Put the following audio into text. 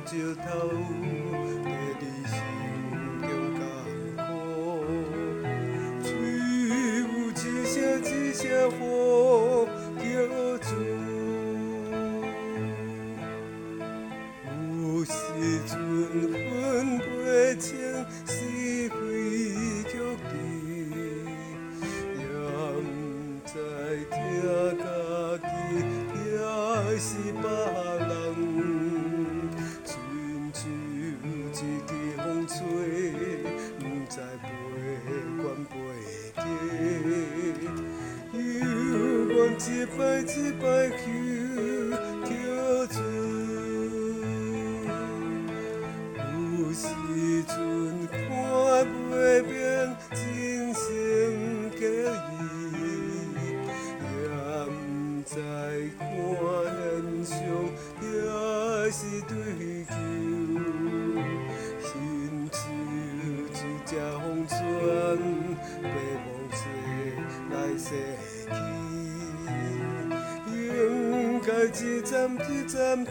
石头，跟你心中甘苦。只有一声呼叫主，有时阵分不清是非曲直，也不知听家己也是别人，亲像一支风吹，不知飞远飞低，犹原一摆一摆求主。有时阵看袂明人生结义，也不知看现象也是追求，心像一只风船，被风吹来洗去，应该一站一站停。